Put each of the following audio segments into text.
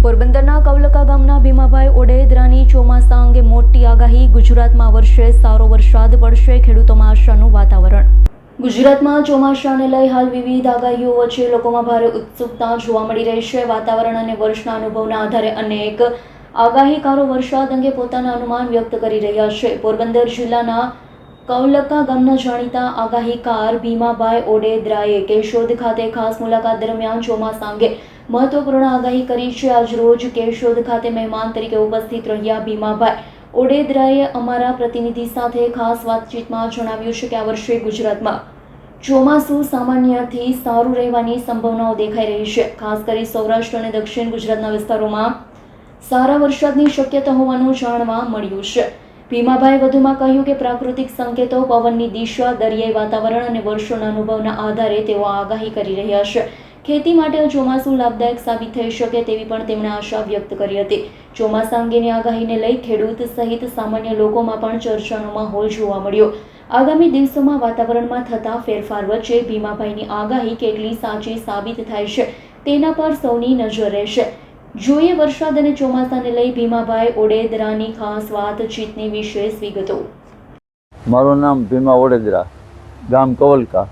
પોરબંદરના કવલકા ગામના ભીમાભાઈ ઓડેદરાની ચોમાસા અંગે મોટી આગાહી. ગુજરાતમાં વર્ષે સારો વરસાદ પડશે, ખેડૂતોમાં આશાનું વાતાવરણ. ગુજરાતમાં ચોમાસાને લઈ હાલ વિવિધ આગાહીઓ વચ્ચે લોકોમાં ભારે ઉત્સુકતા જોવા મળી રહી છે. વાતાવરણ અને વર્ષના અનુભવના આધારે અનેક આગાહીકારો વરસાદ અંગે પોતાના અનુમાન વ્યક્ત કરી રહ્યા છે. પોરબંદર જિલ્લાના કવલકા ગામના જાણીતા આગાહીકાર ભીમાભાઈ ઓડેદરાએ કેશોદ ખાતે ખાસ મુલાકાત દરમિયાન ચોમાસા અંગે મહત્વપૂર્ણ આગાહી કરી છે. આજ રોજ કેશોદ ખાતે મહેમાન તરીકે ઉપસ્થિત રહ્યા ભીમાભાઈ ઓડેદરાએ અમારા પ્રતિનિધિ સાથે ખાસ વાતચીતમાં જણાવ્યું છે કે આ વર્ષે ગુજરાતમાં ચોમાસું સામાન્યથી સારું રહેવાની સંભાવનાઓ દેખાઈ રહી છે. ખાસ કરી સૌરાષ્ટ્ર અને દક્ષિણ ગુજરાતના વિસ્તારોમાં સારા વરસાદની શક્યતા હોવાનું જાણવા મળ્યું છે. ભીમાભાઈએ વધુમાં કહ્યું કે પ્રાકૃતિક સંકેતો, પવનની દિશા, દરિયાઈ વાતાવરણ અને વર્ષોના અનુભવના આધારે તેઓ આગાહી કરી રહ્યા છે. ખેતી માટે ચોમાસું લાભદાયક સાબિત થઈ શકે તેવી પણ તેમણે આશા વ્યક્ત કરી હતી. ચોમાસા અંગેની આગાહીને લઈ ખેડૂત સહિત સામાન્ય લોકોમાં પણ ચર્ચાનો માહોલ જોવા મળ્યો. આગામી દિવસોમાં વાતાવરણમાં થતા ફેરફાર વચ્ચે ભીમાભાઈની આગાહી કેટલી સાચી સાબિત થાય છે તેના પર સૌની નજર રહેશે. જોઈએ વરસાદ અને ચોમાસાને લઈ ભીમાભાઈ ઓડેદરાની ખાસ વાતચીતની વિશેષ વિગતો. મારું નામ ભીમા ઓડેદરા, ગામ કવલકા,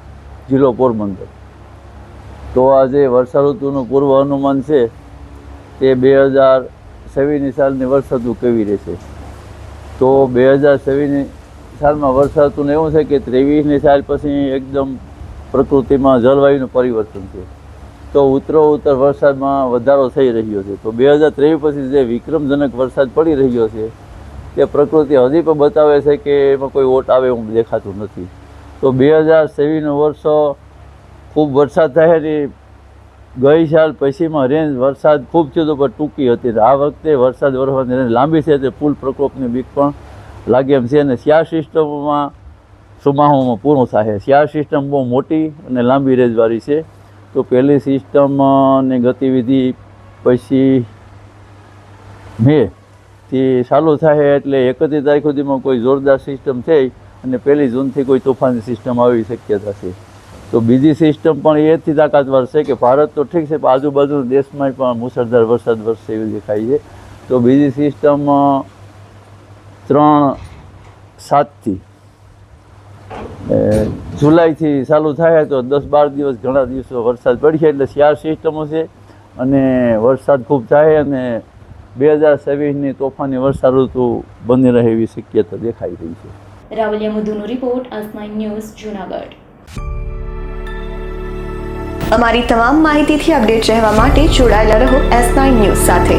જિલ્લો પોરબંદર. તો આજે વર્ષા ઋતુનું પૂર્વ અનુમાન છે તે 2026ની સાલની વર્ષા ઋતુ કેવી રહેશે. તો 2026ની સાલમાં વર્ષા ઋતુનું એવું છે કે 23ની સાલ પછી એકદમ પ્રકૃતિમાં જળવાયુનું પરિવર્તન છે. તો ઉત્તરોત્તર વરસાદમાં વધારો થઈ રહ્યો છે. તો 2023 પછી જે વિક્રમજનક વરસાદ પડી રહ્યો છે તે પ્રકૃતિ હજી પણ બતાવે છે કે એમાં કોઈ ઓટ આવે એવું દેખાતું નથી. તો 2026નું વર્ષ ખૂબ વરસાદ થાય ને ગઈ સાલ પછીમાં રેન્જ વરસાદ ખૂબ થયો તો પણ ટૂંકી હતી. આ વખતે વરસાદ વરસવાની રેન્જ લાંબી છે તે ફૂલ પ્રકોપની બીક પણ લાગે એમ છે. અને સ્યાર સિસ્ટમમાં ચોમાસામાં પૂરું થાય. સ્યાર સિસ્ટમ બહુ મોટી અને લાંબી રેન્જવાળી છે. તો પહેલી સિસ્ટમની ગતિવિધિ પછી મેથી ચાલુ થાય એટલે 31 તારીખ સુધીમાં કોઈ જોરદાર સિસ્ટમ થઈ અને 1 જૂનથી કોઈ તોફાની સિસ્ટમ આવી શક્યતા છે. તો બીજી સિસ્ટમ પણ એથી તાકાતવાર છે કે ભારત તો ઠીક છે પણ આજુબાજુના દેશમાં પણ મુસળધાર વરસાદ વરસે એવું દેખાય છે. તો બીજી સિસ્ટમ 3-7થી જુલાઈથી ચાલુ થાય તો 10-12 દિવસ ઘણા દિવસો વરસાદ પડશે. એટલે સ્યાર સિસ્ટમો છે અને વરસાદ ખૂબ થાય અને 2026ની તોફાની વર્ષા ઋતુ બની રહે એવી શક્યતા દેખાઈ રહી છે. રાવલિયા મધુનો રિપોર્ટ, આજ ન્યૂઝ, જૂનાગઢ. અમારી તમામ માહિતીથી અપડેટ રહેવા માટે જોડાયેલા રહો S9 ન્યૂઝ સાથે.